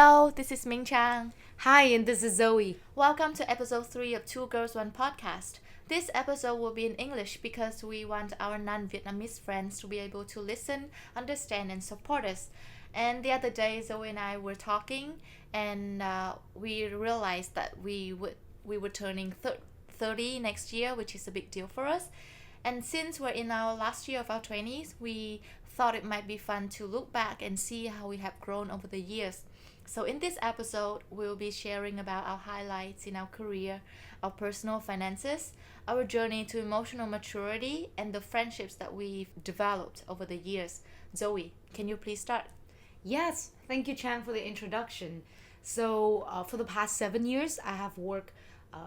Hello, this is Ming Chang. Hi, and this is Zoe. Welcome to episode 3 of Two Girls One Podcast. This episode will be in English because we want our non-Vietnamese friends to be able to listen, understand, and support us. And the other day, Zoe and I were talking, and we realized that we were turning 30 next year, which is a big deal for us. And since we're in our last year of our 20s, we thought it might be fun to look back and see how we have grown over the years. So in this episode, we'll be sharing about our highlights in our career, our personal finances, our journey to emotional maturity, and the friendships that we've developed over the years. Zoe, can you please start? Yes, thank you, Chang, for the introduction. So, for the past 7 years, I have worked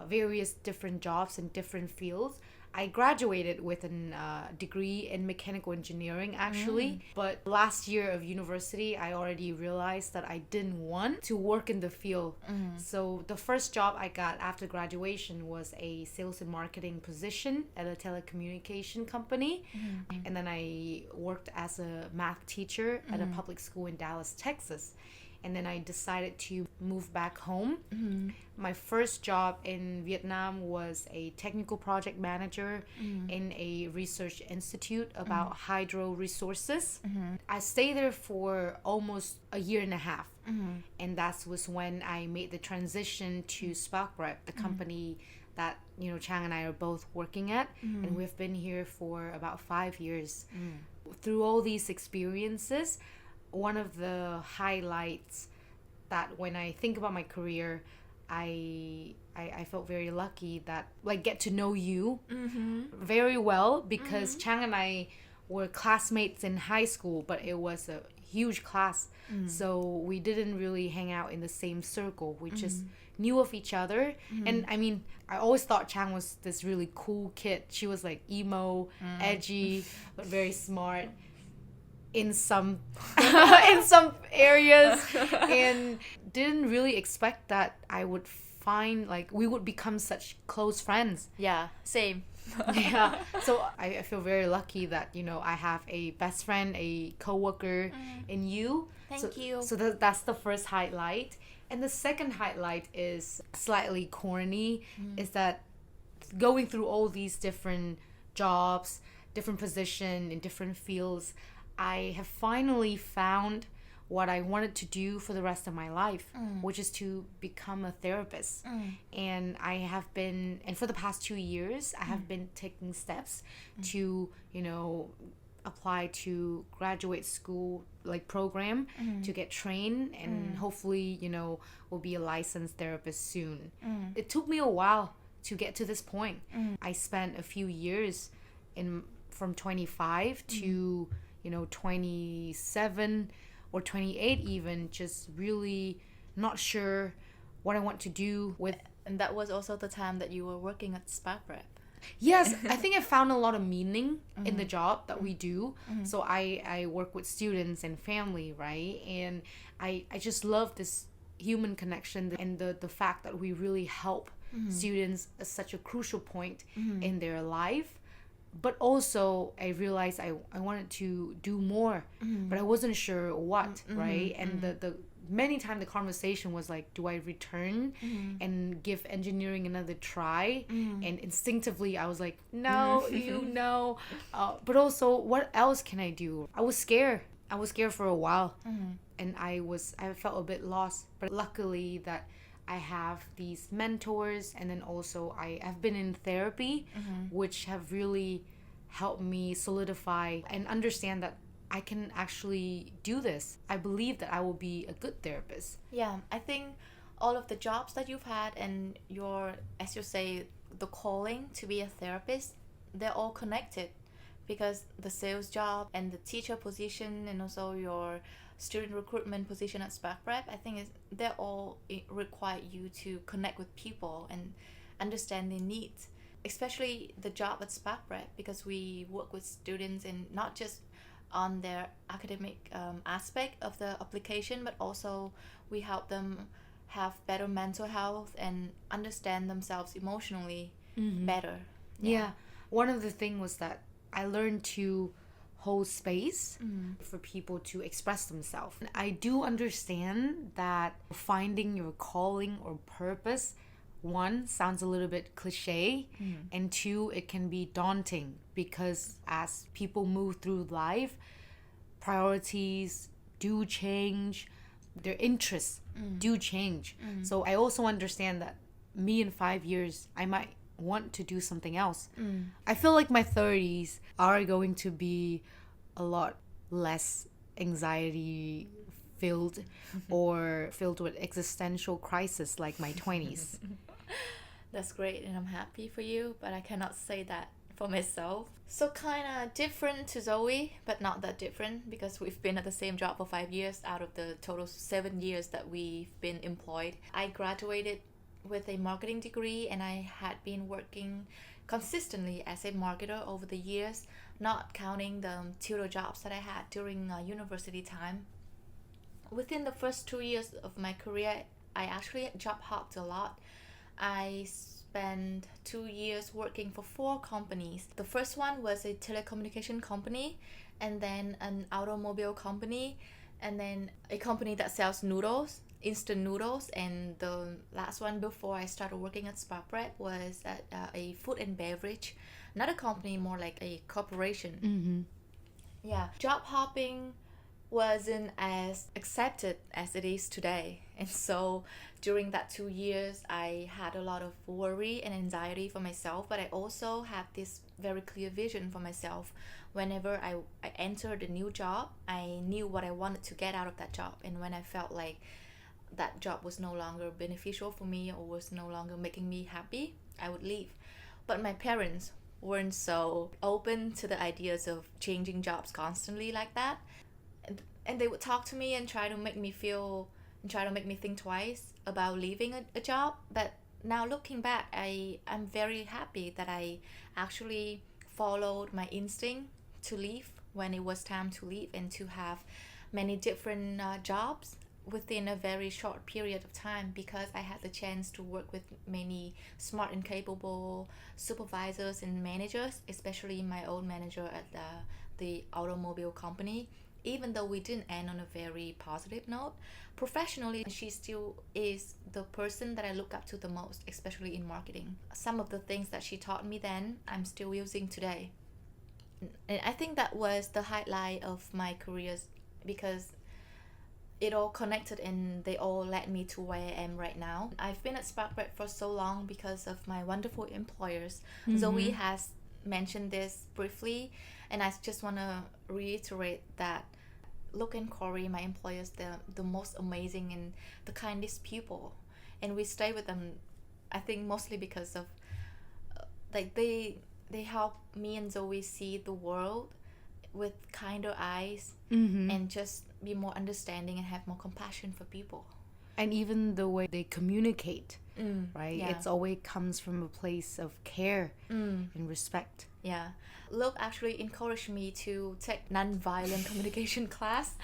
various different jobs in different fields. I graduated with a degree in mechanical engineering, actually. But last year of university, I already realized that I didn't want to work in the field. So the first job I got after graduation was a sales and marketing position at a telecommunication company. And then I worked as a math teacher at a public school in Dallas, Texas. And then I decided to move back home. My first job in Vietnam was a technical project manager in a research institute about hydro resources. I stayed there for almost a year and a half. And that was when I made the transition to Sparkrep, the company that Chang and I are both working at. And we've been here for about 5 years. Through all these experiences, one of the highlights that when I think about my career, I felt very lucky that get to know you very well, because Chang and I were classmates in high school, but it was a huge class. So we didn't really hang out in the same circle. We just knew of each other. And I mean, I always thought Chang was this really cool kid. She was like emo, edgy, but very smart in some in some areas, and didn't really expect that I would find we would become such close friends. Yeah, same. Yeah, so I feel very lucky that I have a best friend, a coworker in you. Thank you. So that's the first highlight. And the second highlight is slightly corny, is that going through all these different jobs, different positions in different fields, I have finally found what I wanted to do for the rest of my life, which is to become a therapist. And and for the past 2 years, I have been taking steps to, apply to graduate school program to get trained, and hopefully, will be a licensed therapist soon. It took me a while to get to this point. I spent a few years from 25 to 27 or 28 even, just really not sure what I want to do with. And that was also the time that you were working at Sparkrep. Yes, I think I found a lot of meaning in the job that we do. So I work with students and family, right? And I just love this human connection, and the fact that we really help students at such a crucial point in their life. But also, I realized I wanted to do more, but I wasn't sure what, right? And the many times the conversation was like, do I return and give engineering another try? And instinctively, I was like, no, no. But also, what else can I do? I was scared. I was scared for a while, and I felt a bit lost. But luckily that I have these mentors, and then also I have been in therapy, which have really helped me solidify and understand that I can actually do this. I believe that I will be a good therapist. Yeah, I think all of the jobs that you've had and your, as you say, the calling to be a therapist, they're all connected, because the sales job and the teacher position and also your student recruitment position at Sparkrep, I think they all require you to connect with people and understand their needs, especially the job at Sparkrep, because we work with students and not just on their academic aspect of the application, but also we help them have better mental health and understand themselves emotionally better. Yeah. One of the things was that I learned to hold space for people to express themselves. I do understand that finding your calling or purpose, one, sounds a little bit cliche, and two, it can be daunting because as people move through life, priorities do change, their interests do change. So I also understand that me in 5 years, I might want to do something else. I feel like my 30s are going to be a lot less anxiety filled or filled with existential crisis like my 20s. That's great, and I'm happy for you, but I cannot say that for myself. So kind of different to Zoe, but not that different because we've been at the same job for 5 years out of the total 7 years that we've been employed. I graduated with a marketing degree, and I had been working consistently as a marketer over the years, not counting the tutor jobs that I had during university time. Within the first 2 years of my career, I actually job hopped a lot. I spent 2 years working for 4 companies. The first one was a telecommunication company, and then an automobile company, and then a company that sells noodles, instant noodles, and the last one before I started working at Spark Bread was at a food and beverage, not a company, more like a corporation. Yeah, job hopping wasn't as accepted as it is today, and so during that 2 years I had a lot of worry and anxiety for myself, but I also had this very clear vision for myself. Whenever I entered a new job, I knew what I wanted to get out of that job, and when I felt like that job was no longer beneficial for me or was no longer making me happy, I would leave. But my parents weren't so open to the ideas of changing jobs constantly like that. And they would talk to me and try to make me think twice about leaving a job. But now looking back, I'm very happy that I actually followed my instinct to leave when it was time to leave, and to have many different jobs within a very short period of time, because I had the chance to work with many smart and capable supervisors and managers, especially my old manager at the automobile company. Even though we didn't end on a very positive note, professionally, she still is the person that I look up to the most, especially in marketing. Some of the things that she taught me then, I'm still using today. And I think that was the highlight of my careers, because it all connected and they all led me to where I am right now. I've been at Sparkbread for so long because of my wonderful employers. Zoe has mentioned this briefly, and I just want to reiterate that Luke and Corey, my employers, they're the most amazing and the kindest people, and we stay with them, I think, mostly because of like they help me and Zoe see the world with kinder eyes, and just be more understanding and have more compassion for people. And even the way they communicate, right? Yeah. It's always comes from a place of care and respect. Yeah. Luke actually encouraged me to take non-violent communication class.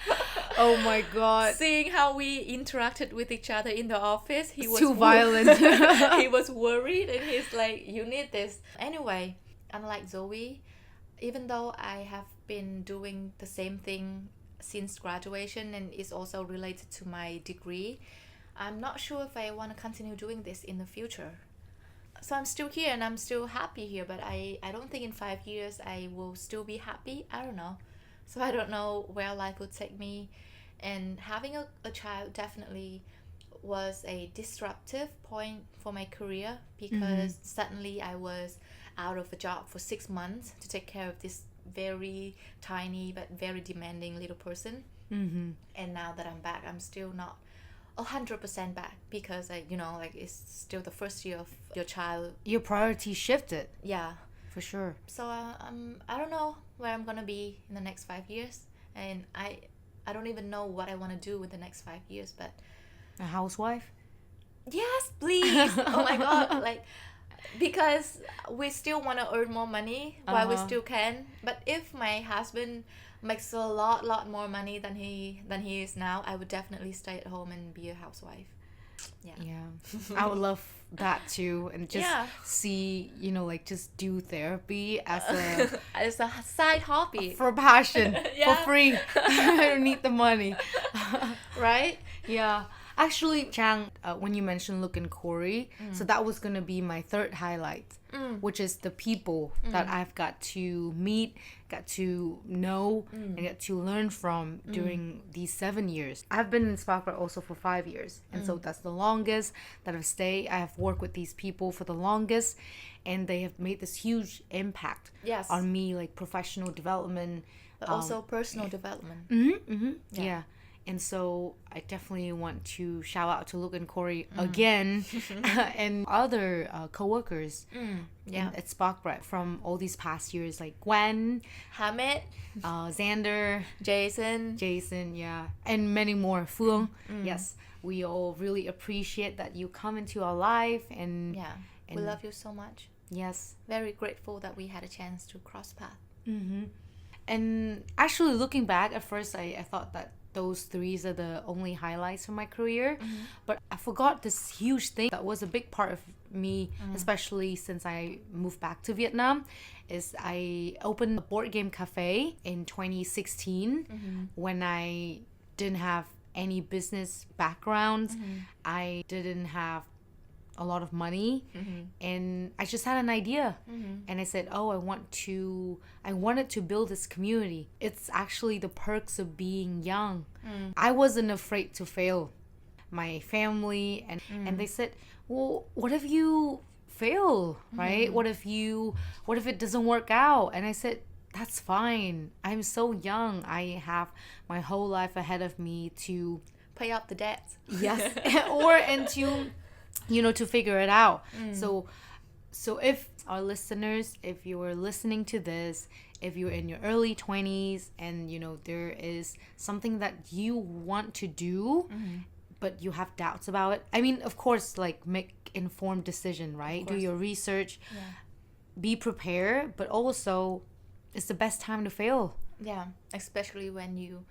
Oh my god. Seeing how we interacted with each other in the office, he was too violent. He was worried, and he's like, you need this. Anyway, unlike Zoe, even though I have been doing the same thing since graduation, and it's also related to my degree, I'm not sure if I want to continue doing this in the future. So I'm still here and I'm still happy here, but I don't think in 5 years I will still be happy. I don't know. So I don't know where life will take me. And having a child definitely was a disruptive point for my career, because suddenly I was out of a job for 6 months to take care of this very tiny but very demanding little person. And now that I'm back, I'm still not 100% back, because it's still the first year of your child. Your priorities shifted. Yeah, for sure. So I don't know where I'm gonna be in the next 5 years, and I don't even know what I want to do with the next 5 years. But a housewife? Yes, please. Oh my god, like, because we still want to earn more money while we still can. But if my husband makes a lot more money than he is now, I would definitely stay at home and be a housewife. Yeah. I would love that too, and just Yeah. see, like just do therapy as a It's a side hobby, for passion, Yeah. for free. I don't need the money. right? Yeah. Actually, Chang, when you mentioned Look and Corey, so that was going to be my third highlight, which is the people that I've got to meet, got to know, and get to learn from during these 7 years. I've been in Sparkler also for 5 years, and so that's the longest that I've stayed. I have worked with these people for the longest, and they have made this huge impact Yes. on me, like professional development. But also personal development. Yeah. And so I definitely want to shout out to Luke and Corey again and other co-workers at Sparkbread from all these past years, like Gwen, Hamid, Xander, Jason, yeah, and many more. Phương, yes. We all really appreciate that you come into our life and yeah. We and- love you so much. yes. Very grateful that we had a chance to cross paths. And actually, looking back, at first I thought that those threes are the only highlights from my career. But I forgot this huge thing that was a big part of me, especially since I moved back to Vietnam, is I opened a board game cafe in 2016 when I didn't have any business background. I didn't have a lot of money, and I just had an idea, and I said, I wanted to build this community. It's actually the perks of being young. I wasn't afraid to fail. My family and they said, well, what if you fail, right? What if it doesn't work out? And I said, that's fine. I'm so young. I have my whole life ahead of me to Pay up the debts. yes and to figure it out. So if our listeners, if you are listening to this, if you're in your early 20s and there is something that you want to do but you have doubts about it, I mean, of course, like, make informed decision, right? Do your research, be prepared, but also it's the best time to fail. Yeah, especially when you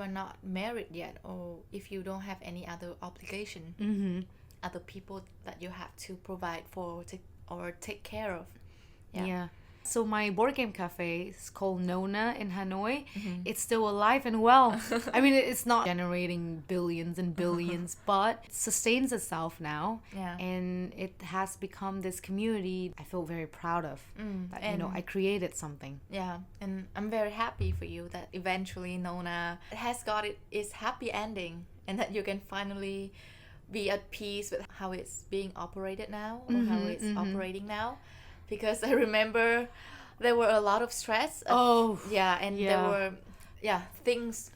are not married yet, or if you don't have any other obligation, other people that you have to provide for or take care of. Yeah. So my board game cafe is called Nona in Hanoi. It's still alive and well. I mean, it's not generating billions and billions, but it sustains itself now. Yeah. And it has become this community I feel very proud of. That, I created something. Yeah, and I'm very happy for you that eventually Nona has got its happy ending, and that you can finally be at peace with how it's being operated now, or how it's operating now. Because I remember there were a lot of stress. There were things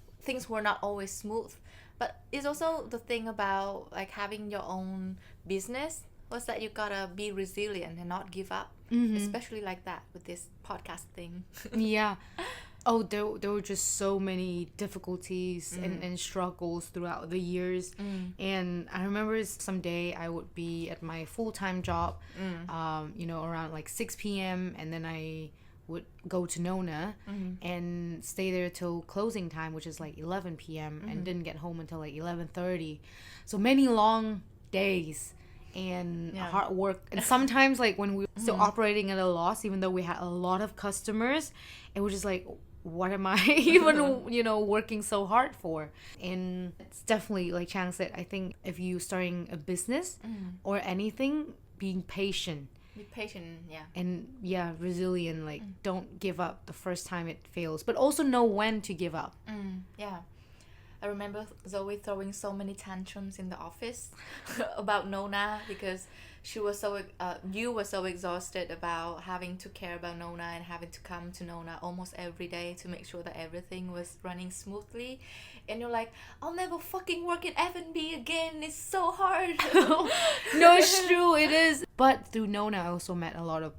were not always smooth. But it's also the thing about like having your own business was that you gotta be resilient and not give up, especially like that with this podcast thing. Yeah. Oh, there were just so many difficulties and struggles throughout the years. And I remember someday I would be at my full-time job, around like 6 p.m. And then I would go to Nona and stay there till closing time, which is like 11 p.m. and didn't get home until like 11:30. So many long days and hard work. And sometimes, like, when we were still operating at a loss, even though we had a lot of customers, it was just like, what am I even, working so hard for? And it's definitely, like Chang said, I think if you starting a business or anything, being patient. Be patient, yeah. And resilient, like don't give up the first time it fails, but also know when to give up. Yeah. I remember Zoe throwing so many tantrums in the office about Nona because you were so exhausted about having to care about Nona and having to come to Nona almost every day to make sure that everything was running smoothly. And you're like, I'll never fucking work in F&B again. It's so hard. No, it's true. It is. But through Nona, I also met a lot of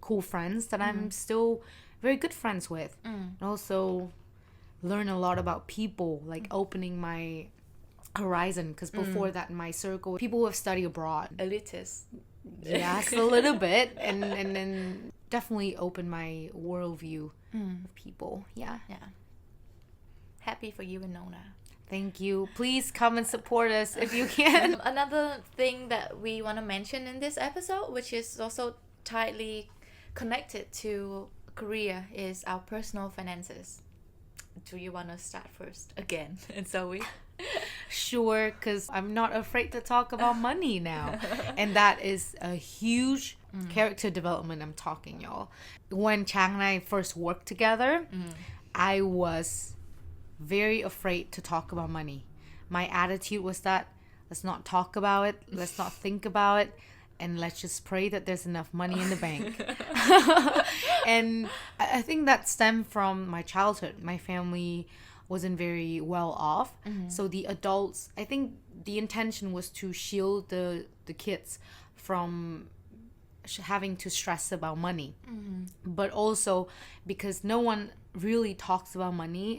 cool friends that I'm still very good friends with. And also learn a lot about people, like opening my horizon, because before that in my circle, people who have studied abroad. Elitist. Yes, a little bit. And then definitely opened my worldview of people. Yeah. Yeah. Happy for you and Nona. Thank you. Please come and support us if you can. Another thing that we want to mention in this episode, which is also tightly connected to Korea, is our personal finances. Do you want to start first again? And so we. Sure, because I'm not afraid to talk about money now. And that is a huge character development I'm talking, y'all. When Chang and I first worked together, I was very afraid to talk about money. My attitude was that let's not talk about it, let's not think about it, and let's just pray that there's enough money in the bank. And I think that stemmed from my childhood. My family wasn't very well off. So the adults, I think the intention was to shield the kids from having to stress about money. But also because no one really talks about money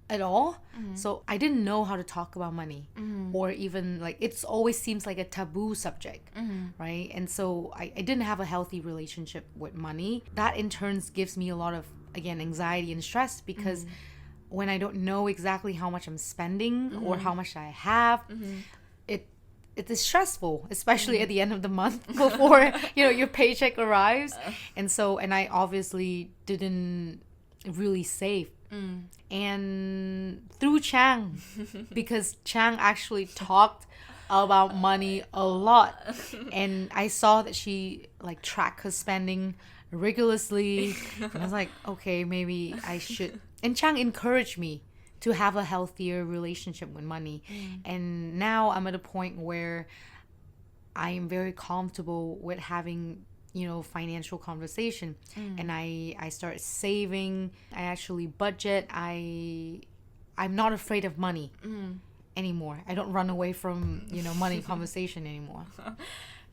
at all. So I didn't know how to talk about money, or even like it's always seems like a taboo subject, right? And so I didn't have a healthy relationship with money. That in turn gives me a lot of, again, anxiety and stress because when I don't know exactly how much I'm spending or how much I have, it is stressful, especially at the end of the month before your paycheck arrives. And I obviously didn't really save. And through Chang, because Chang actually talked about money a lot, and I saw that she like tracked her spending rigorously, and I was like, okay, maybe I should. And Chang encouraged me to have a healthier relationship with money. And now I'm at a point where I am very comfortable with having financial conversation. And I start saving. I actually budget. I'm not afraid of money anymore. I don't run away from money conversation anymore.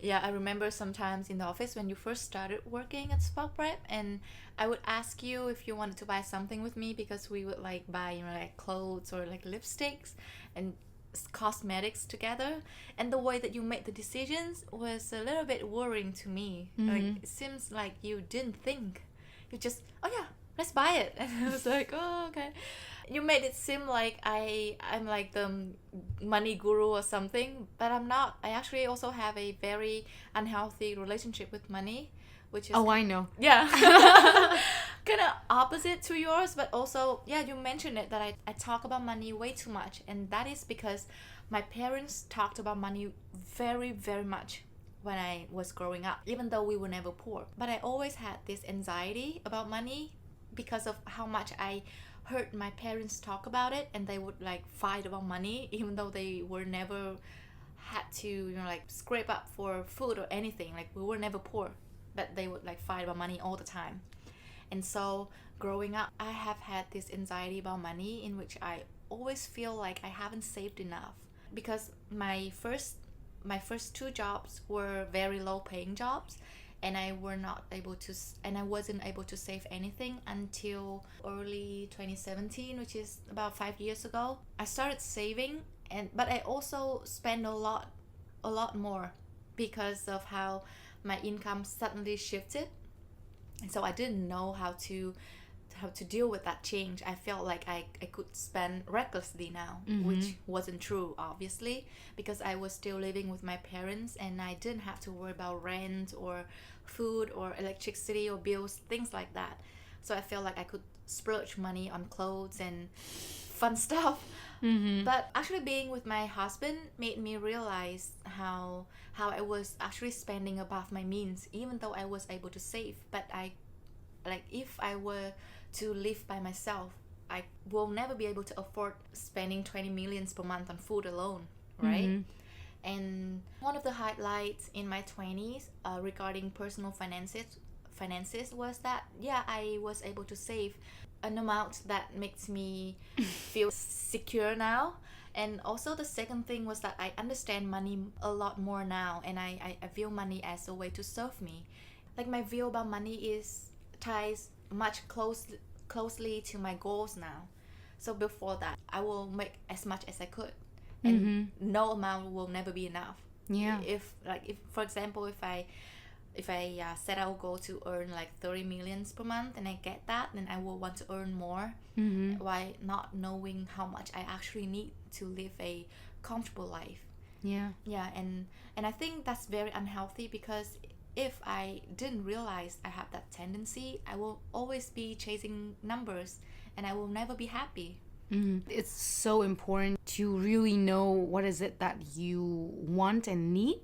Yeah, I remember sometimes in the office when you first started working at Spark Prep, and I would ask you if you wanted to buy something with me because we would like buy like clothes or like lipsticks and cosmetics together, and the way that you made the decisions was a little bit worrying to me. Like it seems like you didn't think, you just, oh yeah, let's buy it. And I was like, oh okay. You made it seem like I'm like the money guru or something, but I'm not. I actually also have a very unhealthy relationship with money, which is I know. Yeah. Kind of opposite to yours, but also, yeah, you mentioned it that I talk about money way too much, and that is because my parents talked about money very, very much when I was growing up, even though we were never poor. But I always had this anxiety about money because of how much I heard my parents talk about it, and they would like fight about money even though they were never had to like scrape up for food or anything. Like we were never poor, but they would like fight about money all the time. And so growing up, I have had this anxiety about money in which I always feel like I haven't saved enough, because my first two jobs were very low paying jobs, and I wasn't able to save anything until early 2017, which is about 5 years ago. I started saving, but I also spent a lot more because of how my income suddenly shifted. And so I didn't know how to deal with that change. I felt like I could spend recklessly now, which wasn't true, obviously, because I was still living with my parents and I didn't have to worry about rent or food or electricity or bills, things like that. So I felt like I could splurge money on clothes and fun stuff. But actually being with my husband made me realize how I was actually spending above my means, even though I was able to save. But if I were to live by myself, I will never be able to afford spending 20 millions per month on food alone, right? And one of the highlights in my 20s regarding personal finances was that, yeah, I was able to save an amount that makes me feel secure now. And also the second thing was that I understand money a lot more now, and I view money as a way to serve me. Like my view about money ties much closely to my goals now. So before that, I will make as much as I could, and no amount will never be enough. Yeah. If for example, if I if I set our goal to earn like 30 millions per month and I get that, then I will want to earn more. Why not knowing how much I actually need to live a comfortable life? Yeah, and I think that's very unhealthy, because if I didn't realize I have that tendency, I will always be chasing numbers and I will never be happy. It's so important to really know what is it that you want and need,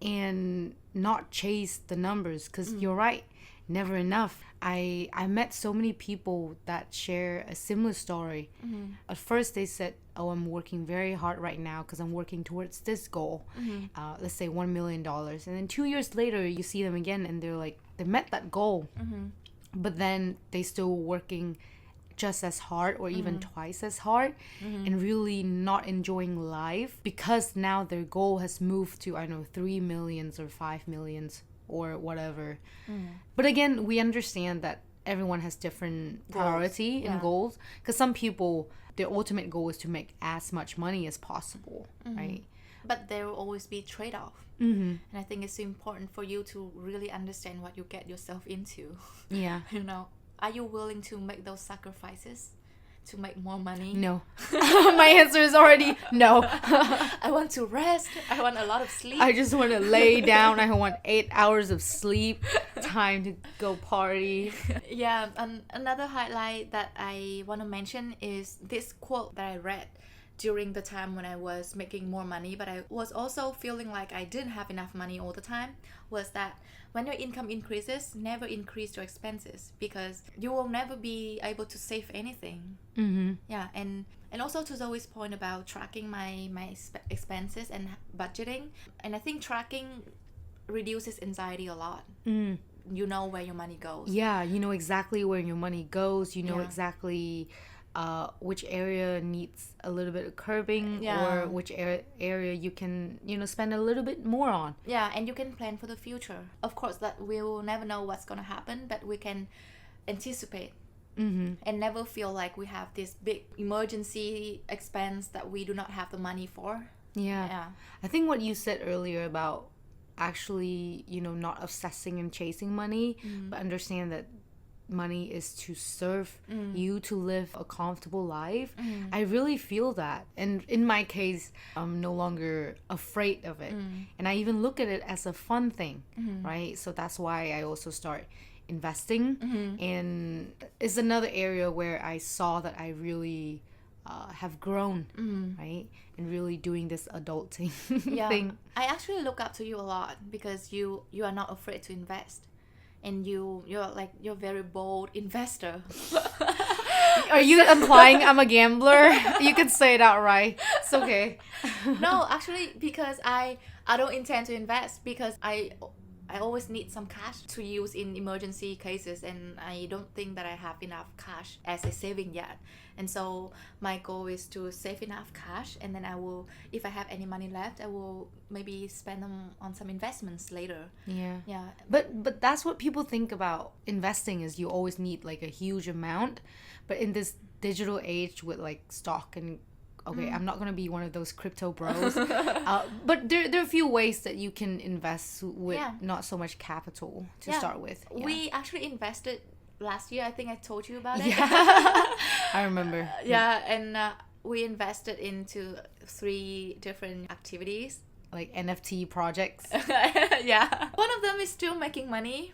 and not chase the numbers, because you're right, never enough. I met so many people that share a similar story. At first they said, oh, I'm working very hard right now because I'm working towards this goal, let's say $1 million, and then 2 years later you see them again and they're like, they met that goal, but then they still working just as hard or even twice as hard, and really not enjoying life because now their goal has moved to, I don't know, 3 millions or 5 millions or whatever. But again, we understand that everyone has different priority and goals, because some people, their ultimate goal is to make as much money as possible, right? But there will always be trade-off. And I think it's important for you to really understand what you get yourself into. You know, are you willing to make those sacrifices to make more money? No. My answer is already no. I want to rest. I want a lot of sleep. I just want to lay down. I want 8 hours of sleep. Time to go party. Yeah, and another highlight that I want to mention is this quote that I read during the time when I was making more money, but I was also feeling like I didn't have enough money all the time, was that when your income increases, never increase your expenses, because you will never be able to save anything. Yeah, and also to Zoe's point about tracking my expenses and budgeting, and I think tracking reduces anxiety a lot. You know where your money goes. Yeah, you know exactly where your money goes. You know exactly which area needs a little bit of curbing, or which area you can, you know, spend a little bit more on. Yeah, and you can plan for the future. Of course, that we will never know what's going to happen, but we can anticipate and never feel like we have this big emergency expense that we do not have the money for. Yeah. I think what you said earlier about actually, you know, not obsessing and chasing money, but understand that money is to serve you to live a comfortable life. I really feel that, and in my case, I'm no longer afraid of it, and I even look at it as a fun thing, right? So that's why I also start investing, and it's another area where I saw that I really have grown, right? And really doing this adulting thing. I actually look up to you a lot, because you are not afraid to invest. And you're very bold investor. Are you implying I'm a gambler? You can say it outright. It's okay. No, actually, because I don't intend to invest, because I always need some cash to use in emergency cases, and I don't think that I have enough cash as a saving yet. And so my goal is to save enough cash, and then I will, if I have any money left, I will maybe spend them on some investments later. Yeah. But that's what people think about investing, is you always need like a huge amount. But in this digital age with like stock and I'm not going to be one of those crypto bros. But there are a few ways that you can invest with not so much capital to start with. Yeah. We actually invested last year. I think I told you about it. Yeah. I remember. And we invested into 3 different activities. Like NFT projects. Yeah. One of them is still making money.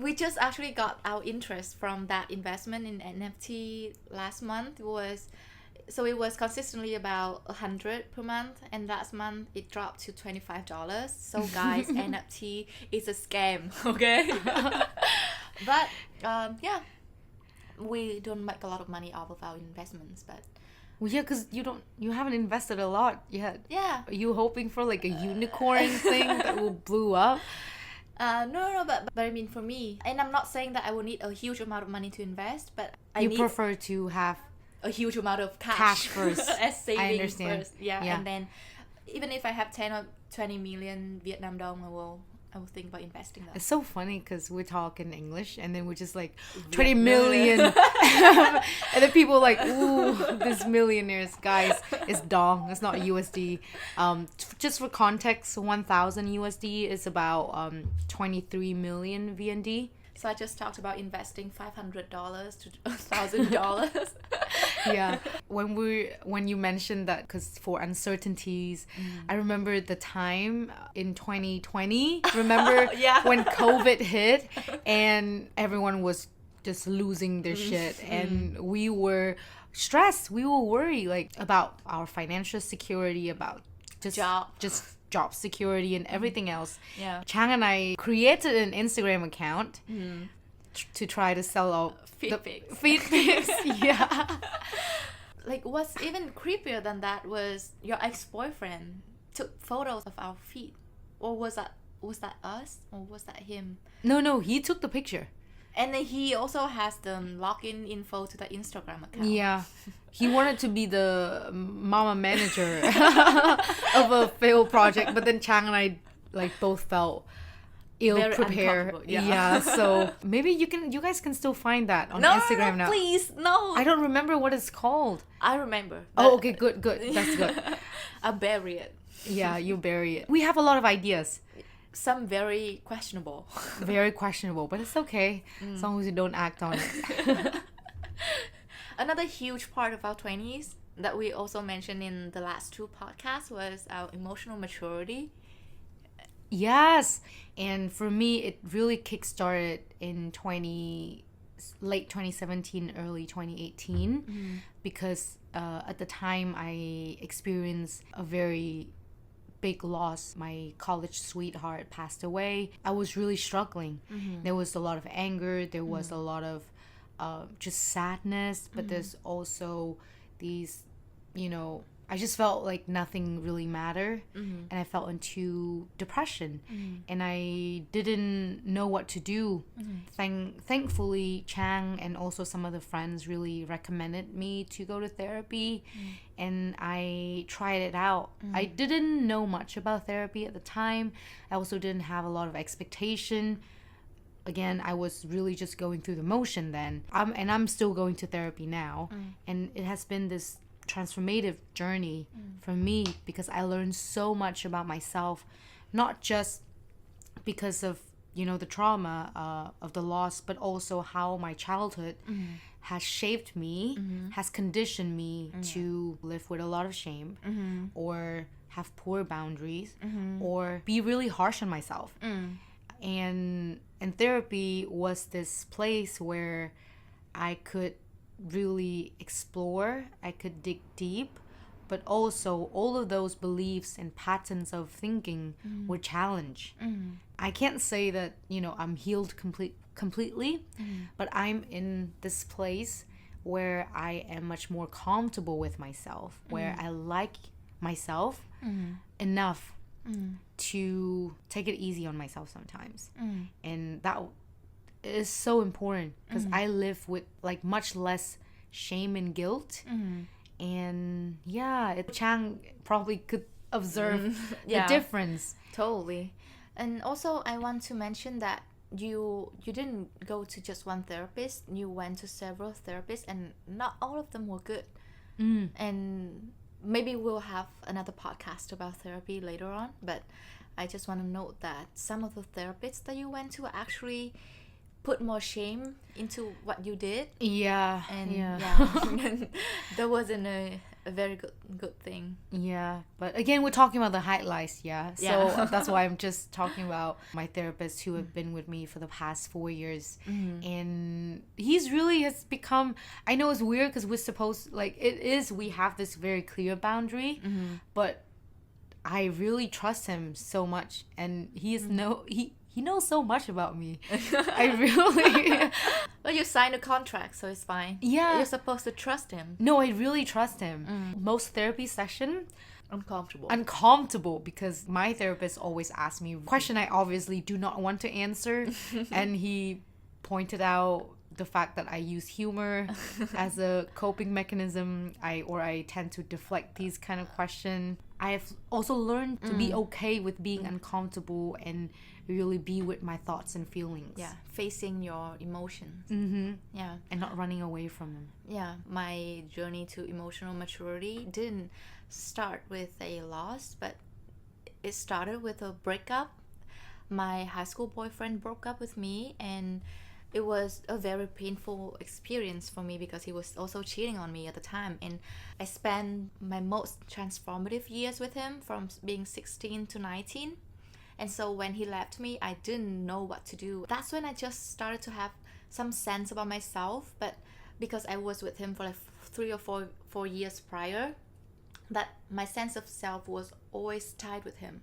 We just actually got our interest from that investment in NFT last month. It was consistently about 100 per month, and last month it dropped to $25. So guys, NFT is a scam, okay? But we don't make a lot of money off of our investments, but well, yeah, because you haven't invested a lot yet. Yeah. Are you hoping for like a unicorn thing that will blow up? No, but I mean, for me, and I'm not saying that I will need a huge amount of money to invest, but I need prefer to have a huge amount of cash first. as savings I understand. first. Yeah, and then even if I have 10 or 20 million Vietnam dong, I will I will think about investing that. It's so funny because we're talking English and then we're just like 20 million. And then people are like, ooh, this millionaires, guys, it's dong. It's not USD. Just for context, 1,000 USD is about 23 million VND. So I just talked about investing $500 to $1,000. Yeah. When you mentioned that, because for uncertainties, I remember the time in 2020. Remember Yeah. when COVID hit and everyone was just losing their shit, and we were stressed. We were worried like about our financial security, about just job security and everything else. Yeah. Chang and I created an Instagram account to try to sell out Feet pics. feet pics. Yeah. Like, what's even creepier than that was your ex-boyfriend took photos of our feet. Or was that us? Or was that him? No, he took the picture. And then he also has the login info to the Instagram account. Yeah. He wanted to be the mama manager of a failed project, but then Chang and I like both felt ill Very prepared. uncomfortable, yeah. So maybe you guys can still find that on No, Instagram now. Please, no. I don't remember what it's called. I remember. Oh, okay, good. That's good. I'll bury it. Yeah, you bury it. We have a lot of ideas. Some very questionable. Very questionable, but it's okay as long as you don't act on it. Another huge part of our 20s that we also mentioned in the last two podcasts was our emotional maturity. Yes, and for me, it really kickstarted in late 2017, early 2018, because at the time I experienced a very big loss. My college sweetheart passed away. I was really struggling. There was a lot of anger. There was a lot of just sadness, but there's also these, I just felt like nothing really mattered, and I felt into depression, and I didn't know what to do. Thankfully, Chang and also some other friends really recommended me to go to therapy, and I tried it out. I didn't know much about therapy at the time. I also didn't have a lot of expectation. Again, I was really just going through the motion then. I'm still going to therapy now, and it has been this transformative journey for me because I learned so much about myself, not just because of the trauma of the loss, but also how my childhood has shaped me, has conditioned me to live with a lot of shame, or have poor boundaries, or be really harsh on myself. And therapy was this place where I could really explore, I could dig deep, but also all of those beliefs and patterns of thinking were challenged. I can't say that I'm healed completely, but I'm in this place where I am much more comfortable with myself, where I like myself enough to take it easy on myself sometimes. And that is so important because I live with like much less shame and guilt. And Chang probably could observe the difference. Totally. And also I want to mention that you didn't go to just one therapist. You went to several therapists, and not all of them were good. And maybe we'll have another podcast about therapy later on, but I just want to note that some of the therapists that you went to actually put more shame into what you did. Yeah. And that wasn't a very good thing. Yeah, but again, we're talking about the highlights. So that's why I'm just talking about my therapist who have been with me for the past 4 years. And he's really has become, I know it's weird because we're supposed, like, we have this very clear boundary, but I really trust him so much, and he knows so much about me. I really... Well, you signed a contract, so it's fine. Yeah. You're supposed to trust him. No, I really trust him. Most therapy session... Uncomfortable because my therapist always asks me a question I obviously do not want to answer. And he pointed out the fact that I use humor as a coping mechanism. I tend to deflect these kind of questions. I have also learned to be okay with being uncomfortable and really be with my thoughts and feelings. Yeah, facing your emotions. Mm-hmm. Yeah. And not running away from them. Yeah, my journey to emotional maturity didn't start with a loss, but it started with a breakup. My high school boyfriend broke up with me, and it was a very painful experience for me because he was also cheating on me at the time. And I spent my most transformative years with him from being 16 to 19. And so when he left me, I didn't know what to do. That's when I just started to have some sense about myself. But because I was with him for like 3 or 4 years prior, that my sense of self was always tied with him.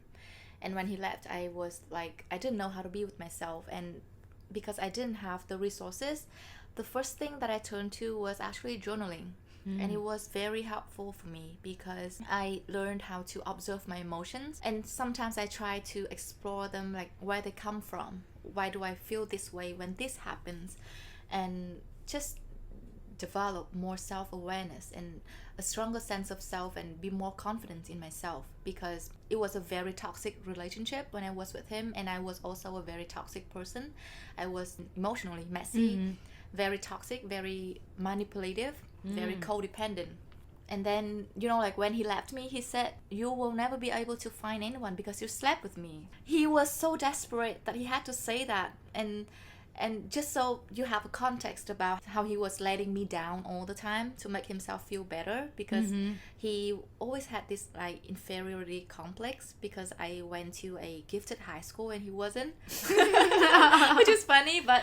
And when he left, I was like, I didn't know how to be with myself. And because I didn't have the resources, the first thing that I turned to was actually journaling. And it was very helpful for me because I learned how to observe my emotions. And sometimes I try to explore them, like where they come from. Why do I feel this way when this happens? And just develop more self-awareness and a stronger sense of self and be more confident in myself, because it was a very toxic relationship when I was with him, and I was also a very toxic person. I was emotionally messy, very toxic, very manipulative, very codependent. And then, like when he left me, he said, "You will never be able to find anyone because you slept with me." He was so desperate that he had to say that. And just so you have a context about how he was letting me down all the time to make himself feel better, because he always had this like inferiority complex because I went to a gifted high school and he wasn't. Which is funny, but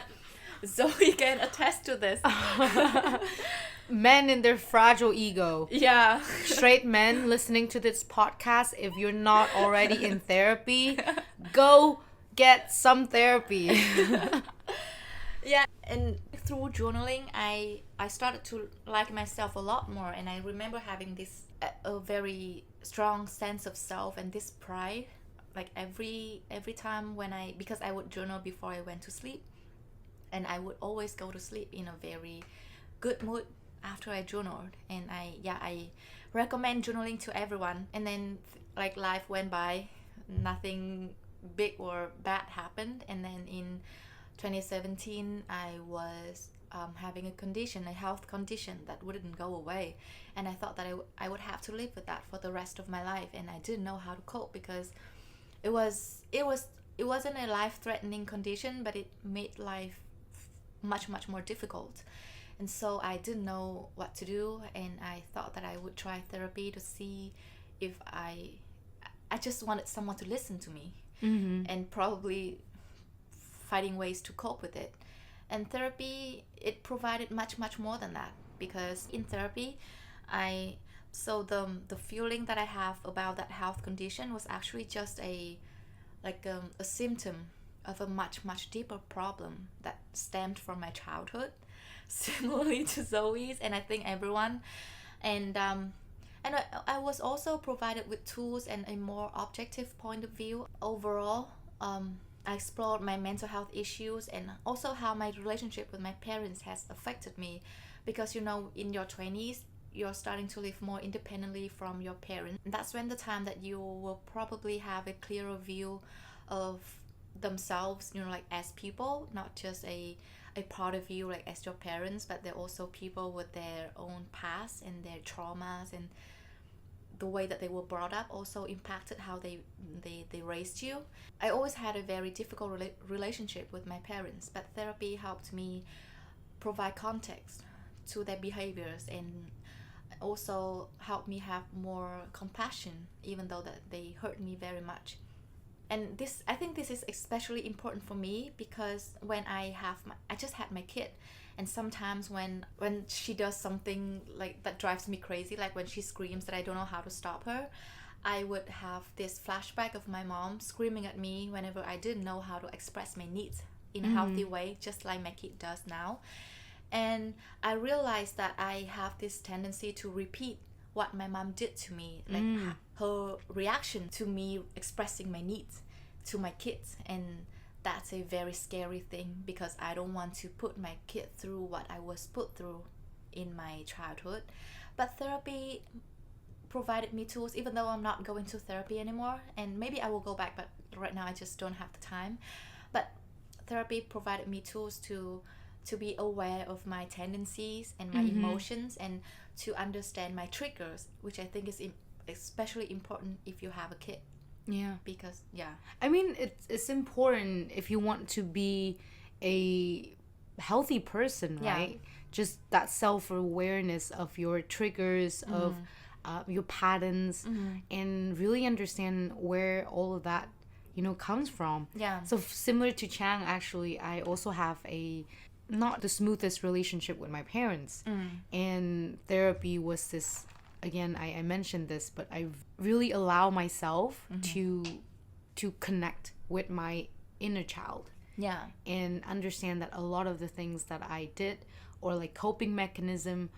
Zoe can attest to this. Men in their fragile ego. Yeah. Straight men listening to this podcast, if you're not already in therapy, go get some therapy. Yeah, and through journaling, I started to like myself a lot more, and I remember having this a very strong sense of self and this pride, like every time because I would journal before I went to sleep, and I would always go to sleep in a very good mood after I journaled. And I recommend journaling to everyone. And then like life went by, nothing big or bad happened, and then in 2017 I was having a health condition that wouldn't go away, and I thought that I would have to live with that for the rest of my life, and I didn't know how to cope because it wasn't a life-threatening condition, but it made life much more difficult. And so I didn't know what to do, and I thought that I would try therapy to see if I just wanted someone to listen to me, and probably finding ways to cope with it. And therapy, it provided much more than that, because in therapy the feeling that I have about that health condition was actually just a symptom of a much deeper problem that stemmed from my childhood, similarly to Zoe's, and I think everyone. And I was also provided with tools and a more objective point of view. Overall, I explored my mental health issues and also how my relationship with my parents has affected me, because in your 20s you're starting to live more independently from your parents. That's when the time that you will probably have a clearer view of themselves, like as people, not just a part of you like as your parents, but they're also people with their own past and their traumas, and the way that they were brought up also impacted how they raised you. I always had a very difficult relationship with my parents, but therapy helped me provide context to their behaviors and also helped me have more compassion, even though that they hurt me very much. And I think this is especially important for me because when I just had my kid, and sometimes when she does something like that drives me crazy, like when she screams that I don't know how to stop her, I would have this flashback of my mom screaming at me whenever I didn't know how to express my needs in a healthy way, just like my kid does now. And I realized that I have this tendency to repeat what my mom did to me, like her reaction to me expressing my needs to my kids. And that's a very scary thing because I don't want to put my kid through what I was put through in my childhood. But therapy provided me tools, even though I'm not going to therapy anymore, and maybe I will go back, but right now I just don't have the time. But therapy provided me tools to be aware of my tendencies and my emotions, and to understand my triggers, which I think is especially important if you have a kid. Yeah. Because I mean, it's important if you want to be a healthy person, right? Just that self-awareness of your triggers, of your patterns, and really understand where all of that, comes from. Yeah. So similar to Chang, actually, I also have not the smoothest relationship with my parents. And therapy was this, again, I mentioned this, but I really allow myself to connect with my inner child. Yeah. And understand that a lot of the things that I did, or like coping mechanism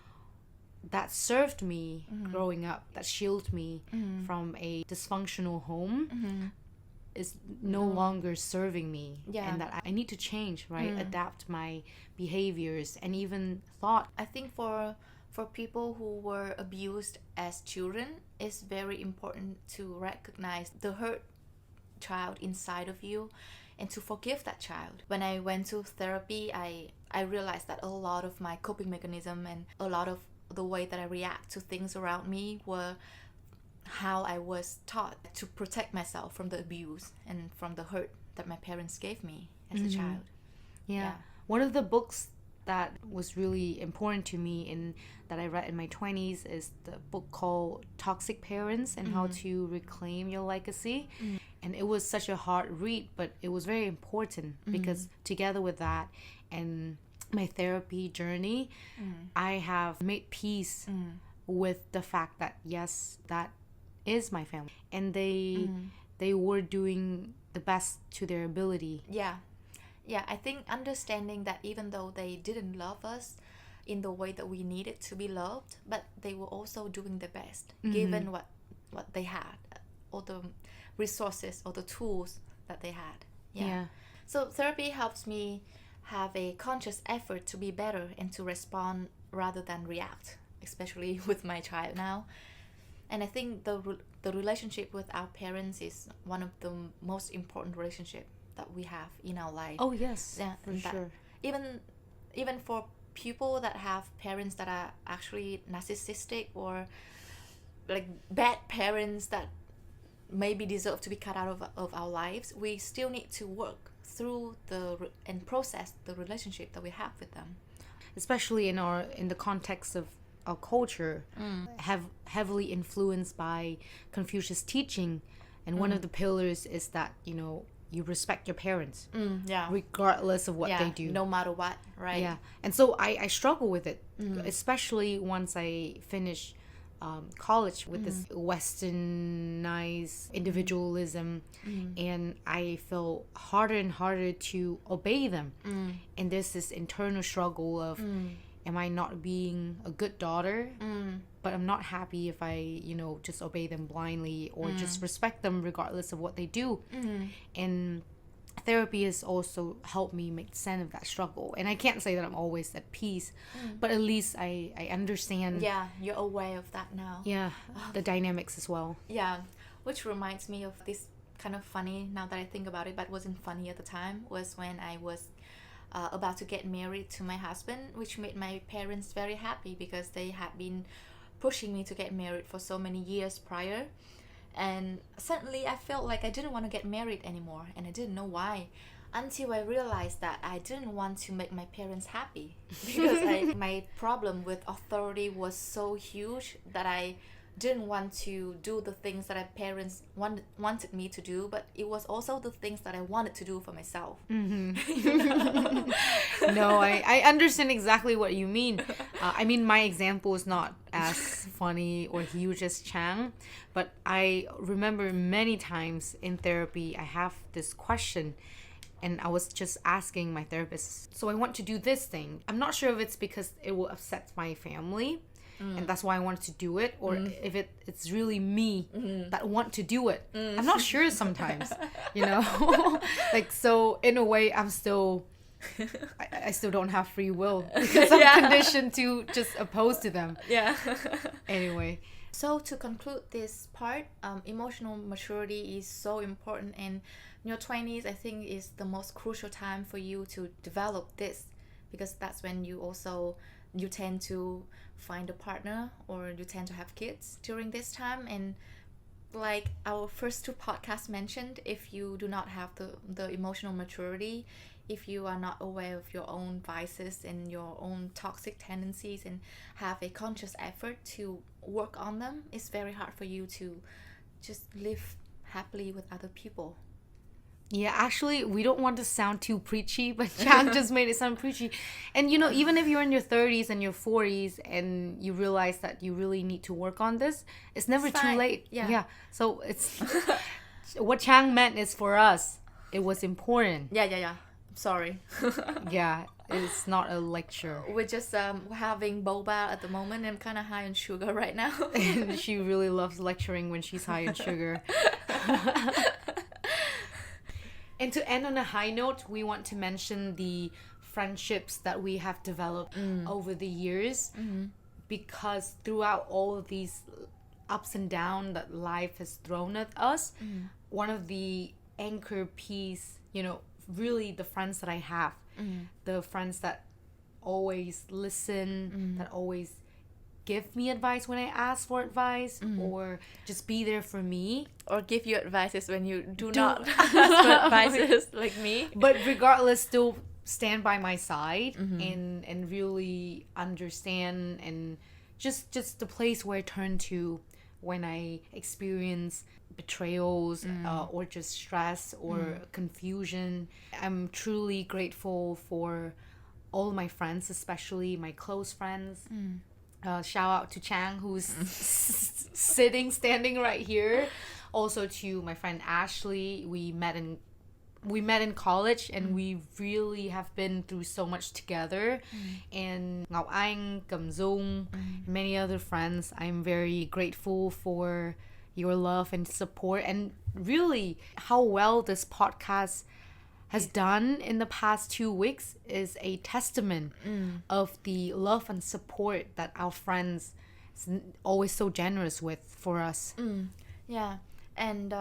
that served me growing up, that shielded me from a dysfunctional home, is no longer serving me. And that I need to change, right? Adapt my behaviors and even thought. I think for people who were abused as children, it's very important to recognize the hurt child inside of you and to forgive that child. When I went to therapy, I realized that a lot of my coping mechanism and a lot of the way that I react to things around me were how I was taught to protect myself from the abuse and from the hurt that my parents gave me as a child. Yeah. One of the books that was really important to me and that I read in my 20s is the book called Toxic Parents and How to Reclaim Your Legacy. And it was such a hard read, but it was very important because together with that and my therapy journey, I have made peace with the fact that, yes, that is my family. And they were doing the best to their ability. Yeah, I think understanding that even though they didn't love us in the way that we needed to be loved, but they were also doing their best, given what they had, all the resources or the tools that they had. Yeah. So therapy helps me have a conscious effort to be better and to respond rather than react, especially with my child now. And I think the relationship with our parents is one of the most important relationship that we have in our life. Oh yes, for sure. Even for people that have parents that are actually narcissistic or like bad parents that maybe deserve to be cut out of our lives, we still need to work through and process the relationship that we have with them. Especially in the context of our culture, have heavily influenced by Confucius' teaching, and one of the pillars is that you respect your parents, regardless of what they do, no matter what, right? Yeah, and so I struggle with it, especially once I finish college with this westernized individualism, and I feel harder and harder to obey them, and there's this internal struggle of am I not being a good daughter, but I'm not happy if I just obey them blindly or just respect them regardless of what they do. And therapy has also helped me make sense of that struggle, and I can't say that I'm always at peace, but at least I understand. Yeah, you're aware of that now. Yeah, the dynamics as well. Yeah, which reminds me of this kind of funny, now that I think about it, but wasn't funny at the time, was when I was about to get married to my husband, which made my parents very happy because they had been pushing me to get married for so many years prior. And suddenly I felt like I didn't want to get married anymore, and I didn't know why, until I realized that I didn't want to make my parents happy because my problem with authority was so huge that I didn't want to do the things that my parents wanted me to do, but it was also the things that I wanted to do for myself. No, I understand exactly what you mean. I mean, my example is not as funny or huge as Chang, but I remember many times in therapy I have this question, and I was just asking my therapist, so I want to do this thing. I'm not sure if it's because it will upset my family, and that's why I wanted to do it, or if it's really me that want to do it. I'm not sure sometimes, like, so in a way I'm still I still don't have free will because I'm conditioned to just oppose to them. Yeah. Anyway, So to conclude this part, emotional maturity is so important, and in your 20s, I think is the most crucial time for you to develop this, because that's when you tend to find a partner, or you tend to have kids during this time. And like our first two podcasts mentioned, if you do not have the emotional maturity, if you are not aware of your own vices and your own toxic tendencies and have a conscious effort to work on them, it's very hard for you to just live happily with other people. Yeah, actually, we don't want to sound too preachy, but Chang just made it sound preachy. And even if you're in your 30s and your 40s and you realize that you really need to work on this, it's never It's too fine. late. Yeah. So it's what Chang meant is for us, it was important. Yeah. Sorry. Yeah, it's not a lecture. We're just having boba at the moment. I'm kind of high on sugar right now. And she really loves lecturing when she's high on sugar. And to end on a high note, we want to mention the friendships that we have developed over the years. Because throughout all of these ups and downs that life has thrown at us, one of the anchor piece, really the friends that I have, the friends that always listen, that always give me advice when I ask for advice, or just be there for me. Or give you advices when you do not ask for advices, like me. But regardless, still stand by my side and really understand, and just the place where I turn to when I experience betrayals or just stress or confusion. I'm truly grateful for all my friends, especially my close friends. Shout out to Chang, who's standing right here. Also to my friend Ashley. We met in college, and we really have been through so much together. And Ngọc Anh, Cẩm Dung, many other friends. I'm very grateful for your love and support, and really how well this podcast has done in the past 2 weeks is a testament of the love and support that our friends is always so generous with for us. Yeah, and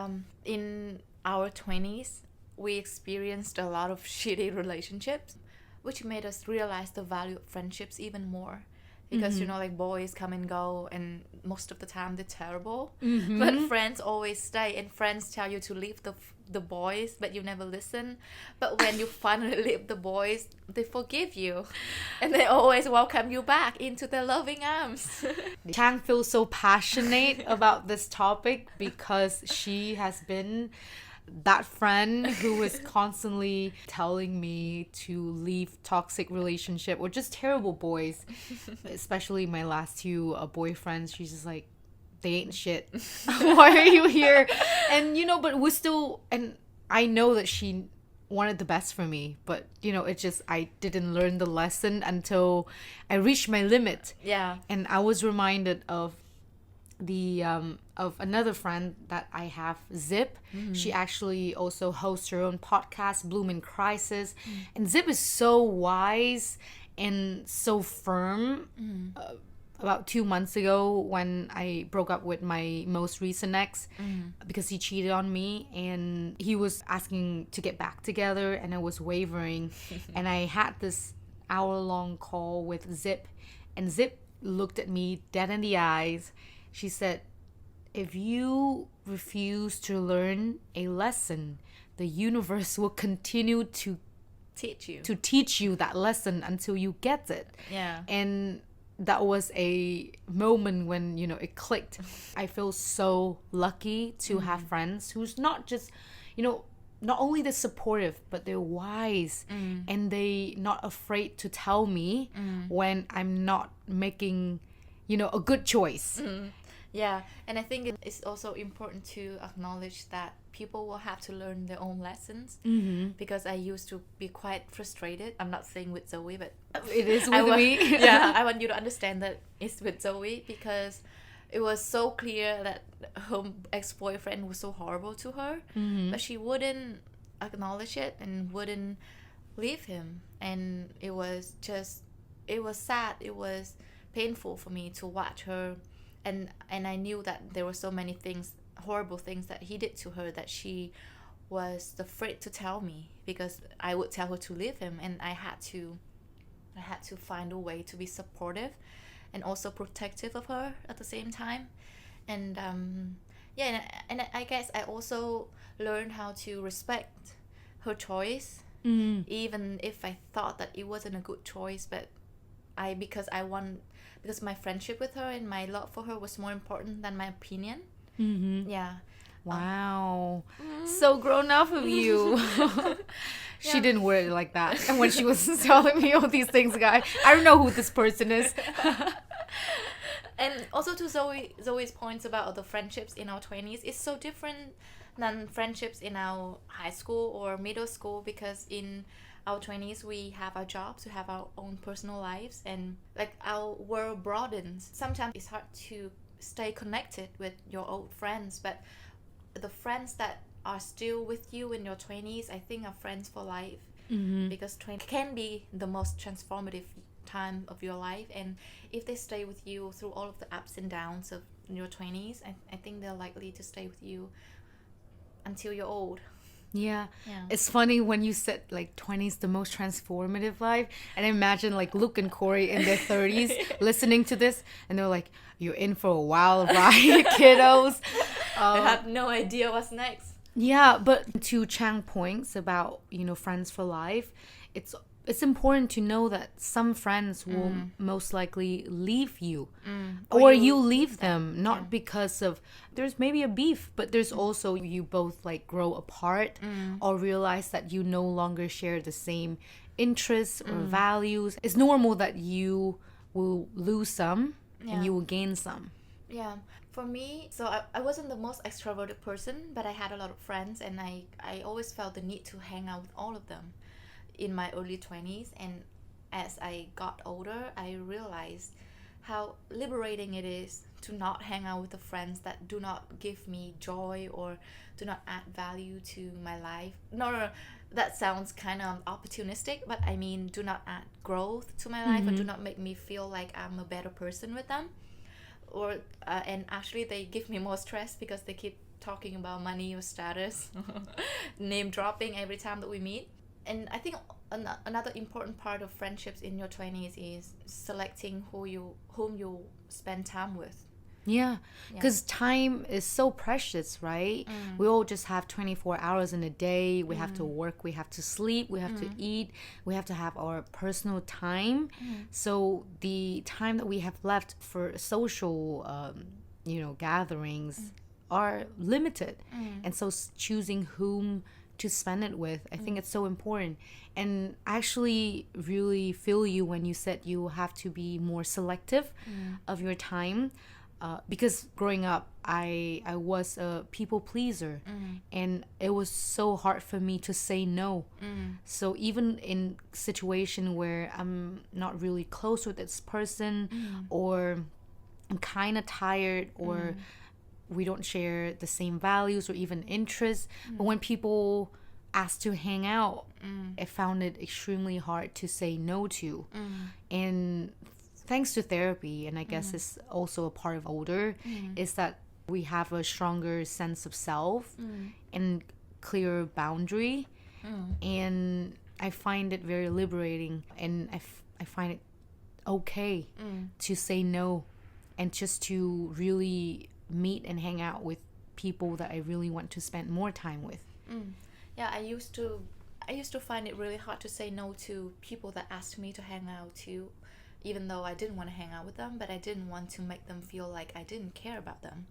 in our 20s, we experienced a lot of shitty relationships, which made us realize the value of friendships even more. Because, like boys come and go, and most of the time they're terrible. But friends always stay, and friends tell you to leave the boys, but you never listen. But when you finally leave the boys, they forgive you. And they always welcome you back into their loving arms. Chang feels so passionate about this topic because she has been that friend who is constantly telling me to leave toxic relationship or just terrible boys. Especially my last two boyfriends. She's just like, they ain't shit. Why are you here? And but we're still, and I know that she wanted the best for me, but it just, I didn't learn the lesson until I reached my limit. Yeah. And I was reminded of the of another friend that I have, Zip. She actually also hosts her own podcast, Bloom in Crisis. And Zip is so wise and so firm. About 2 months ago, when I broke up with my most recent ex, because he cheated on me, and he was asking to get back together, and I was wavering. And I had this hour-long call with Zip, and Zip looked at me dead in the eyes. She said, if you refuse to learn a lesson, the universe will continue to teach you that lesson until you get it. Yeah. And that was a moment when it clicked. I feel so lucky to have friends who's not just not only they're supportive, but they're wise, and they not afraid to tell me when I'm not making a good choice. Yeah, and I think it's also important to acknowledge that people will have to learn their own lessons. Because I used to be quite frustrated. I'm not saying with Zoe, but it is with me. Yeah, I want you to understand that it's with Zoe, because it was so clear that her ex-boyfriend was so horrible to her, but she wouldn't acknowledge it and wouldn't leave him. And it was sad. It was painful for me to watch her and I knew that there were so many things, horrible things that he did to her, that she was afraid to tell me, because I would tell her to leave him, and I had to find a way to be supportive and also protective of her at the same time. And yeah, and I guess I also learned how to respect her choice, even if I thought that it wasn't a good choice. But because my friendship with her and my love for her was more important than my opinion. Yeah. Wow. So grown up of you. She didn't word it like that. And when she was telling me all these things, guy, I don't know who this person is. And also to Zoe's points about the friendships in our 20s, it's so different than friendships in our high school or middle school, because in our 20s we have our jobs, we have our own personal lives, and like our world broadens. Sometimes it's hard to stay connected with your old friends, but the friends that are still with you in your 20s, I think, are friends for life. Because 20 can be the most transformative time of your life, and if they stay with you through all of the ups and downs of your 20s, I think they're likely to stay with you until you're old. Yeah. Yeah. It's funny when you said like 20s the most transformative life, and I imagine like Luke and Corey in their 30s listening to this, and they're like, you're in for a wild ride, kiddos. I have no idea what's next. Yeah, but to Chang points about, friends for life, it's important to know that some friends will most likely leave you, or you leave them, not because of, there's maybe a beef, but there's also you both like grow apart, or realize that you no longer share the same interests or values. It's normal that you will lose some and you will gain some. Yeah, for me, so I wasn't the most extroverted person, but I had a lot of friends, and I always felt the need to hang out with all of them in my early 20s. And as I got older, I realized how liberating it is to not hang out with the friends that do not give me joy or do not add value to my life. No, that sounds kind of opportunistic, but I mean, do not add growth to my life, or do not make me feel like I'm a better person with them. Or and actually they give me more stress, because they keep talking about money or status, name dropping every time that we meet. And I think another important part of friendships in your 20s is selecting whom you spend time with. Yeah, because time is so precious, right? We all just have 24 hours in a day. We have to work, we have to sleep, we have to eat, we have to have our personal time. So the time that we have left for social, gatherings are limited. And so choosing whom to spend it with, I think it's so important. And I actually really feel you when you said you have to be more selective of your time. Because growing up, I was a people pleaser, and it was so hard for me to say no. So even in situation where I'm not really close with this person, or I'm kind of tired, or we don't share the same values or even interests, but when people ask to hang out, I found it extremely hard to say no to. And thanks to therapy, and I guess it's also a part of older, is that we have a stronger sense of self and clearer boundary. And I find it very liberating, and I find it okay to say no, and just to really meet and hang out with people that I really want to spend more time with. Yeah, I used to find it really hard to say no to people that asked me to hang out too, even though I didn't want to hang out with them, but I didn't want to make them feel like I didn't care about them.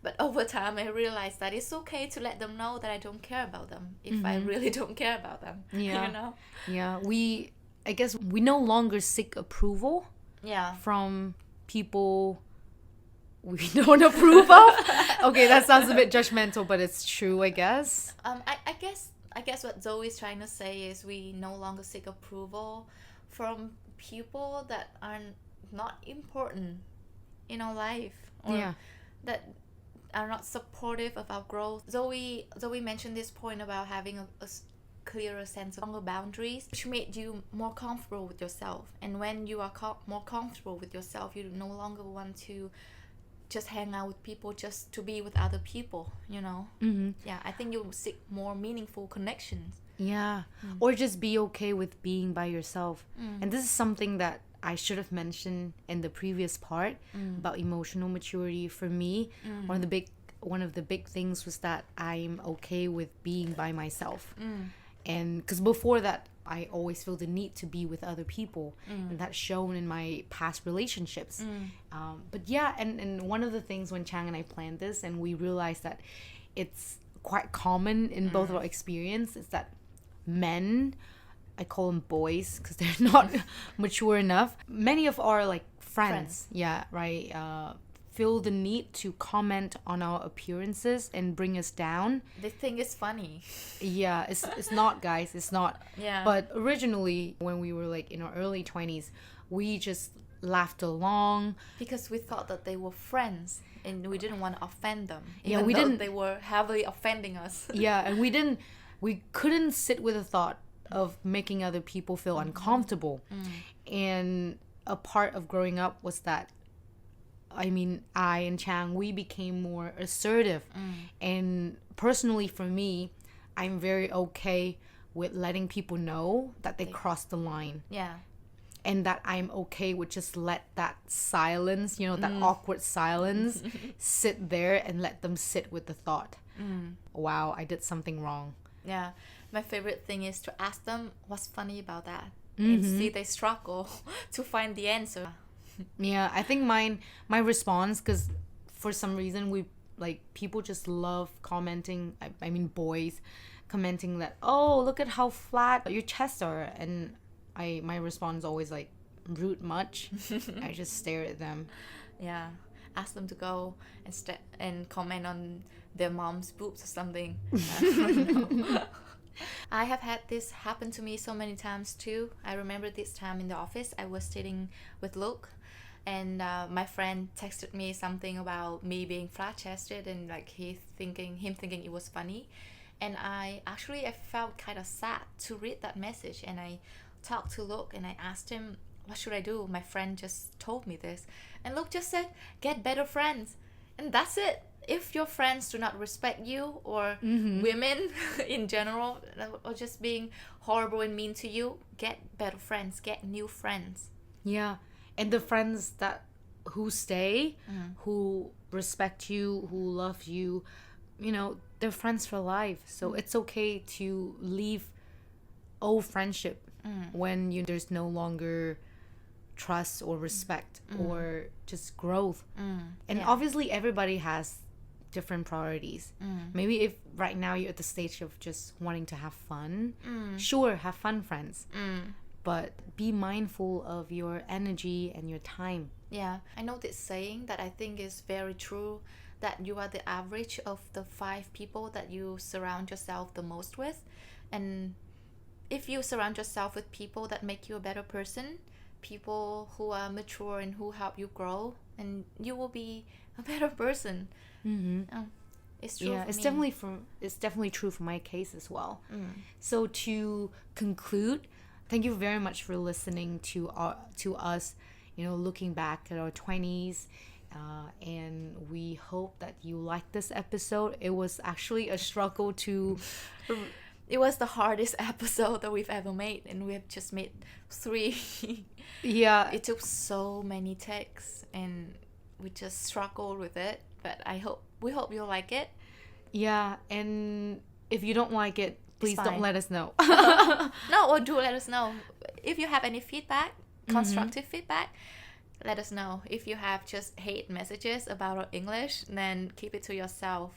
But over time, I realized that it's okay to let them know that I don't care about them if I really don't care about them. Yeah. Yeah, I guess we no longer seek approval from people we don't approve of. Okay, that sounds a bit judgmental, but it's true, I guess. I guess what Zoe's trying to say is we no longer seek approval from people that are not important in our life, or that are not supportive of our growth. Zoe mentioned this point about having a clearer sense of stronger boundaries, which made you more comfortable with yourself. And when you are more comfortable with yourself, you no longer want to just hang out with people just to be with other people, you know. Yeah, I think you seek more meaningful connections. Yeah. Or just be okay with being by yourself. And this is something that I should have mentioned in the previous part about emotional maturity. For me, one of the big things was that I'm okay with being by myself. And because before that, I always feel the need to be with other people, and that's shown in my past relationships. But yeah, and one of the things when Chang and I planned this, and we realized that it's quite common in both of our experience, is that men, I call them boys because they're not mature enough. Many of our like friends. Yeah, right. Feel the need to comment on our appearances and bring us down. They think it's funny. Yeah, it's not, guys. It's not. Yeah. But originally, when we were like in our early 20s, we just laughed along. Because we thought that they were friends and we didn't want to offend them. Yeah, Even we though didn't. they were heavily offending us. Yeah, and we couldn't sit with the thought of making other people feel uncomfortable. And a part of growing up was that, I mean, I and Chang, we became more assertive. And personally for me, I'm very okay with letting people know that they crossed the line. Yeah. And that I'm okay with just let that silence, you know, that awkward silence sit there and let them sit with the thought. Wow, I did something wrong. Yeah. My favorite thing is to ask them what's funny about that. And see they struggle to find the answer. Yeah, I think my response, because for some reason we like people just love commenting. I mean, boys commenting that, oh, look at how flat your chests are, and my response is always like, rude much. I just stare at them. Yeah, ask them to go and comment on their mom's boobs or something. I don't know. I have had this happen to me so many times too. I remember this time in the office, I was sitting with Luke, and my friend texted me something about me being flat-chested, and like him thinking it was funny, and I felt kind of sad to read that message, and I talked to Luke and I asked him, what should I do? My friend just told me this, and Luke just said, get better friends, and that's it. If your friends do not respect you, or women in general, or just being horrible and mean to you, get better friends, get new friends. Yeah, and the friends who stay, who respect you, who love you, you know, they're friends for life. So it's okay to leave old friendship when there's no longer trust or respect or just growth. And obviously everybody has different priorities. Maybe if right now you're at the stage of just wanting to have fun, sure, have fun, friends. But be mindful of your energy and your time. Yeah, I know this saying that I think is very true, that you are the average of the 5 people that you surround yourself the most with. And if you surround yourself with people that make you a better person, people who are mature and who help you grow, and you will be a better person. It's true. Yeah, for it's me. definitely true for my case as well. So to conclude, thank you very much for listening to us, you know, looking back at our 20s, and we hope that you liked this episode. It was actually a struggle to It was the hardest episode that we've ever made, and we have just made 3. yeah, It took so many takes, and we just struggled with it. But we hope you'll like it. yeah, and if you don't like it, please don't fine. let us know. No, or do let us know. If you have any feedback, constructive feedback, let us know. If you have just hate messages about our English, then keep it to yourself.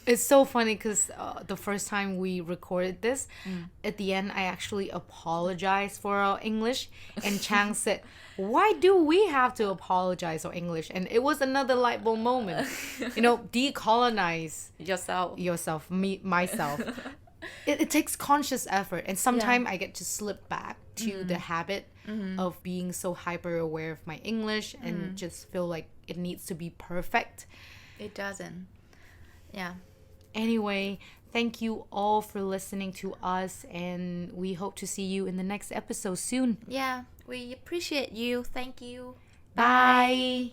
It's so funny because the first time we recorded this, at the end, I actually apologized for our English. And Chang said, why do we have to apologize for English? And it was another light bulb moment. You know, decolonize Yourself. myself. It takes conscious effort. And sometimes I get to slip back to the habit of being so hyper aware of my English and just feel like it needs to be perfect. It doesn't. Yeah. Anyway, thank you all for listening to us, and we hope to see you in the next episode soon. Yeah, we appreciate you. Thank you. Bye.